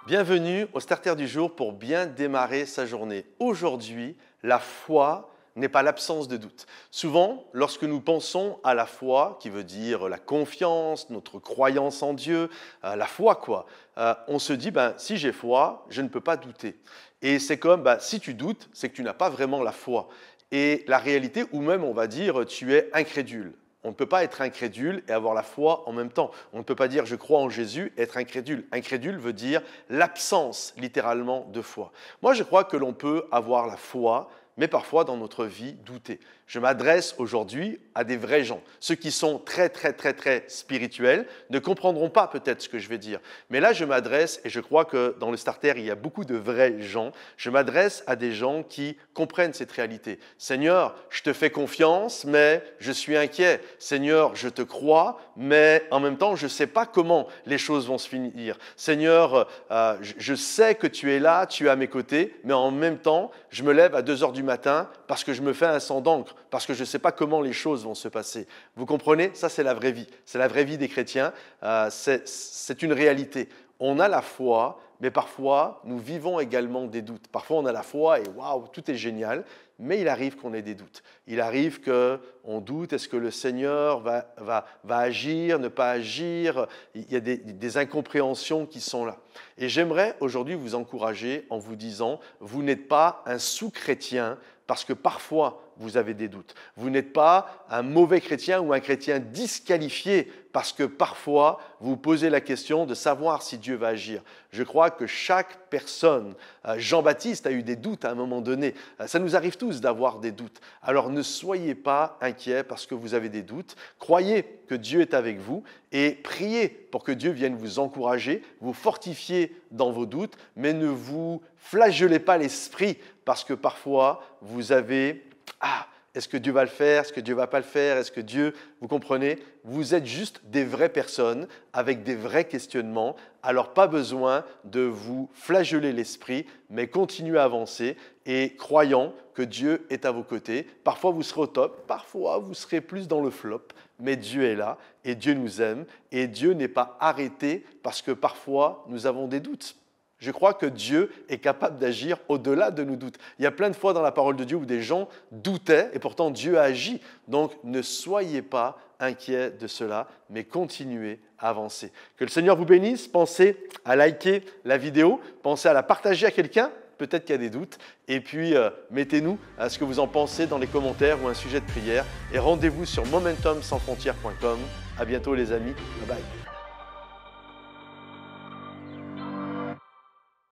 Bienvenue au Starter du jour pour bien démarrer sa journée. Aujourd'hui, la foi n'est pas l'absence de doute. Souvent, lorsque nous pensons à la foi, qui veut dire la confiance, notre croyance en Dieu, la foi quoi, on se dit si j'ai foi, je ne peux pas douter. Et c'est comme si tu doutes, c'est que tu n'as pas vraiment la foi. Et la réalité, ou même on va dire tu es incrédule. On ne peut pas être incrédule et avoir la foi en même temps. On ne peut pas dire je crois en Jésus et être incrédule. Incrédule veut dire l'absence littéralement de foi. Moi je crois que l'on peut avoir la foi, mais parfois dans notre vie douter. Je m'adresse aujourd'hui à des vrais gens. Ceux qui sont très spirituels ne comprendront pas peut-être ce que je vais dire. Mais là, je m'adresse, et je crois que dans le starter, il y a beaucoup de vrais gens, je m'adresse à des gens qui comprennent cette réalité. Seigneur, je te fais confiance, mais je suis inquiet. Seigneur, je te crois, mais en même temps, je ne sais pas comment les choses vont se finir. Seigneur, je sais que tu es là, tu es à mes côtés, mais en même temps, je me lève à 2 heures du matin parce que je me fais un sang d'encre, parce que je ne sais pas comment les choses vont se passer. Vous comprenez? Ça, c'est la vraie vie. C'est la vraie vie des chrétiens. C'est une réalité. On a la foi, mais parfois, nous vivons également des doutes. Parfois, on a la foi et waouh, tout est génial, mais il arrive qu'on ait des doutes. Il arrive qu'on doute, est-ce que le Seigneur va agir, ne pas agir? Il y a des incompréhensions qui sont là. Et j'aimerais aujourd'hui vous encourager en vous disant, vous n'êtes pas un sous-chrétien, parce que parfois, vous avez des doutes. Vous n'êtes pas un mauvais chrétien ou un chrétien disqualifié parce que parfois, vous vous posez la question de savoir si Dieu va agir. Je crois que chaque personne, Jean-Baptiste a eu des doutes à un moment donné. Ça nous arrive tous d'avoir des doutes. Alors ne soyez pas inquiets parce que vous avez des doutes. Croyez que Dieu est avec vous et priez pour que Dieu vienne vous encourager, vous fortifier dans vos doutes, mais ne vous flagellez pas l'esprit parce que parfois, vous avez est-ce que Dieu va le faire? Est-ce que Dieu ne va pas le faire? Est-ce que Dieu, vous comprenez? Vous êtes juste des vraies personnes avec des vrais questionnements. Alors pas besoin de vous flageller l'esprit, mais continuez à avancer et croyant que Dieu est à vos côtés. Parfois vous serez au top, parfois vous serez plus dans le flop, mais Dieu est là et Dieu nous aime et Dieu n'est pas arrêté parce que parfois nous avons des doutes. Je crois que Dieu est capable d'agir au-delà de nos doutes. Il y a plein de fois dans la parole de Dieu où des gens doutaient et pourtant Dieu a agi. Donc ne soyez pas inquiets de cela, mais continuez à avancer. Que le Seigneur vous bénisse. Pensez à liker la vidéo, pensez à la partager à quelqu'un, peut-être qu'il y a des doutes. Et puis mettez-nous à ce que vous en pensez dans les commentaires ou un sujet de prière. Et rendez-vous sur momentumsansfrontières.com. À bientôt les amis. Bye bye.